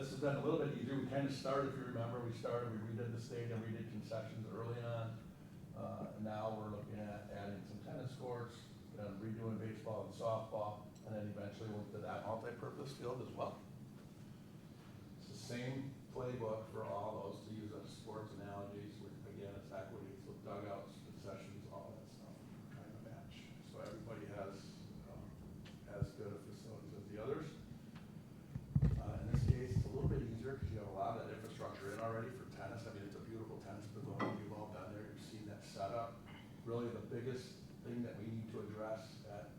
this has been a little bit easier. We kind of started, if you remember, we redid the stadium, redid concessions early on. And now we're looking at adding some tennis courts, redoing baseball and softball, and then eventually we'll do that multi-purpose field as well. It's the same playbook for all those, to use as sports analogies. Again, it's equity, so dugouts, concessions, all that stuff, trying to match. So everybody has as good a facilities as the others. In this case, it's a little bit easier because you have a lot of that infrastructure in already for tennis. I mean, it's a beautiful tennis pavilion. You've all been there, you've seen that setup. Really the biggest thing that we need to address at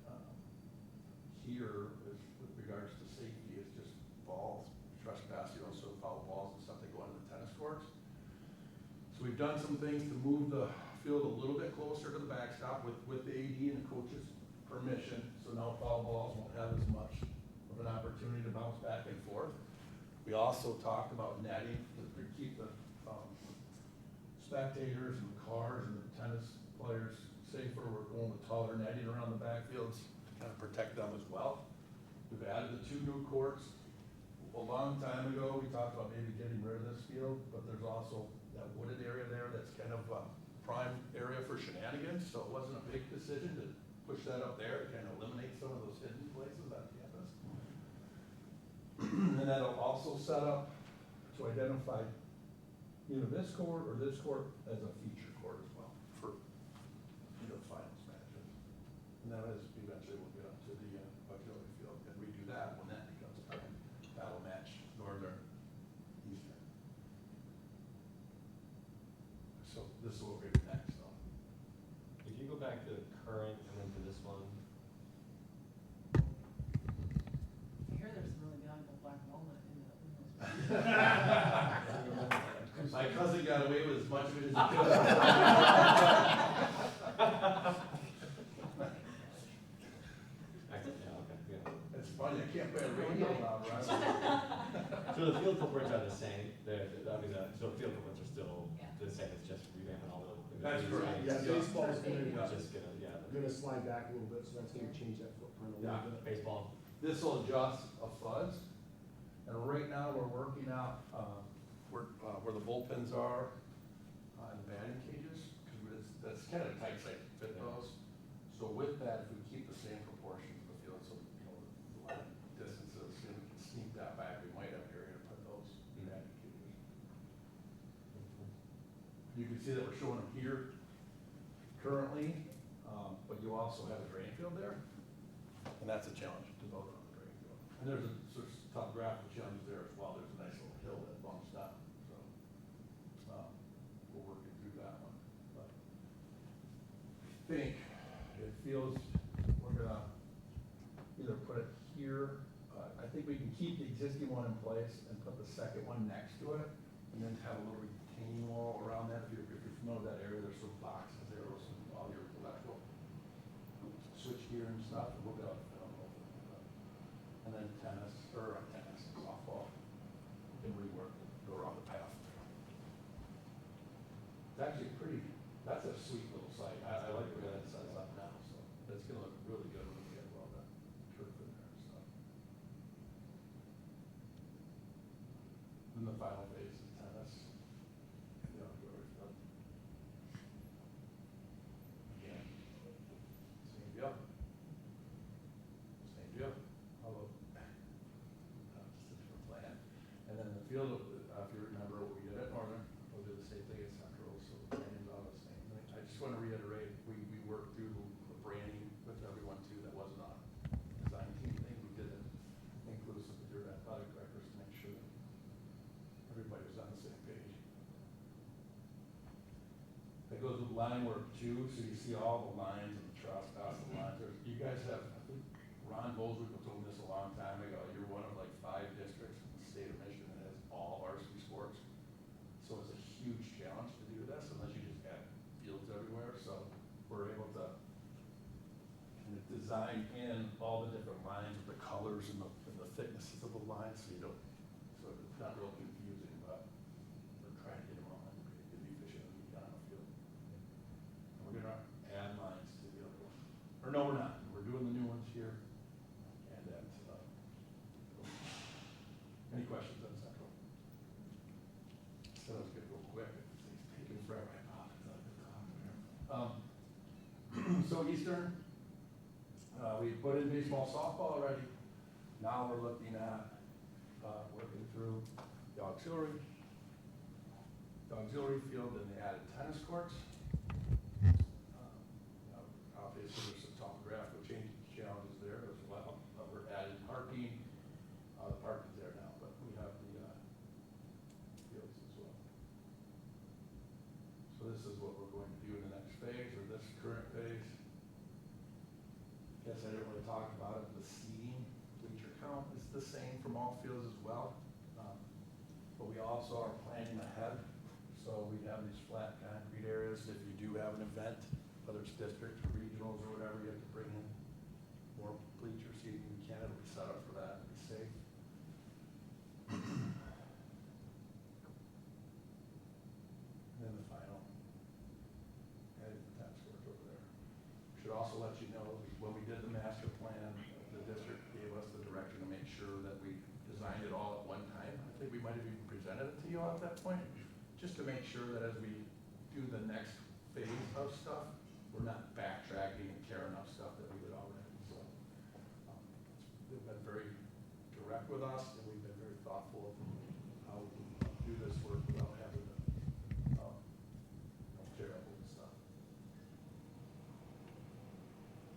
here is with regards to safety is just balls, trespass, so foul balls and stuff that go into the tennis courts. So we've done some things to move the field a little bit closer to the backstop with the AD and the coach's permission. So now foul balls won't have as much of an opportunity to bounce back and forth. We also talked about netting to keep the spectators and the cars and the tennis players safer. We're going with taller netting around the backfields to kind of protect them as well. We've added the 2 new courts. A long time ago, we talked about maybe getting rid of this field, but there's also that wooded area there that's kind of a prime area for shenanigans. So it wasn't a big decision to push that up there to kind of eliminate some of those hidden places on campus. And that'll also set up to identify either this court or this court as a feature court as well for finals matches. And then as eventually we'll get up to the auxiliary field and redo that when that becomes prime. That'll match northern, eastern. So this is what we're doing next though. If you go back to current and then to this one. I hear there's some really valuable black walnut in those. My cousin got away with as much of it as he could. It's funny, I can't play a radio now, right? So the field footprints are the same. So the field footprints are still the same. It's just revamping all the. That's correct. Yeah, baseball's gonna slide back a little bit, so that's gonna change that footprint a little bit. Baseball. This will adjust a fuzz, and right now we're working out where the bullpens are and the batting cages, because that's kind of a tight site to fit those. So with that, if we keep the same proportions of the field, so the line distances, and we can sneak that back, we might have area to put those batting cages. You can see that we're showing them here currently, but you also have a drain field there, and that's a challenge to build on the drain field. And there's a sort of topographical challenge there as well. There's a nice little hill that bumps down, so we're working through that one. But I think it feels we're gonna either put it here. I think we can keep the existing one in place and put the second one next to it, and then have a little retaining wall around that. If you're familiar with that area, there's some boxes there with all your electrical switch gear and stuff. We'll be able to fit on both of them. And then softball, we can rework and go around the path. It's actually that's a sweet little site. I like the way that sets up now, so that's gonna look really good when we get all that turf in there and stuff. Then the final phase is tennis and the auxiliary field. Again, same deal. Same deal. Although, just a different plan. And then the field, if you remember what we did at Northern, we'll do the same thing at Central, so the planning's all the same. I just want to reiterate, we worked through the branding with everyone too. That wasn't a design team thing. We did it inclusive with your athletic directors to make sure that everybody was on the same page. That goes with line work too, so you see all the lines and the trust out the lines. You guys have, I think Ron Bowles told me this a long time ago, you're one of like 5 districts in the state of Michigan that has all varsity sports. So it's a huge challenge to do this unless you just have fields everywhere. So we're able to kind of design in all the different lines with the colors and the thicknesses of the lines, so it's not real confusing, but we're trying to get them all in to be efficient and be on the field. And we're gonna add lines to the other one. Or no, we're not. We're doing the new ones here. And that, any questions on Central? also Eastern. We put in baseball, softball already. Now we're looking at, working through the auxiliary field, and they added tennis courts. Obviously, there's some topographical challenges there as well, but we're adding parking. The parking's there now, but we have the fields as well. So this is what we're going to do in the next phase, or this current phase. Guess I didn't really talk about it. The seating bleacher count is the same from all fields as well. But we also are planning ahead. So we have these flat concrete areas. If you do have an event, whether it's districts or regionals or whatever, you have to bring in more bleacher seating. We can't ever be set up for that and be safe. And then the final, adding the tennis courts over there. Should also let you know, when we did the master plan, the district gave us the direction to make sure that we designed it all at one time. I think we might have even presented it to you all at that point, just to make sure that as we do the next phase of stuff, we're not backtracking and tearing up stuff that we did already. So they've been very direct with us, and we've been very thoughtful of how we can do this work without having to tear up old stuff.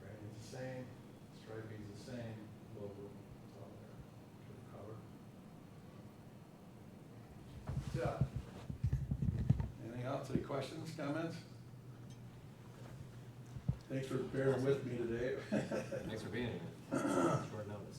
Branding's the same, striping's the same, logo, it's all there, good color. Yeah. Anything else, any questions, comments? Thanks for bearing with me today. Thanks for being here. Short notice.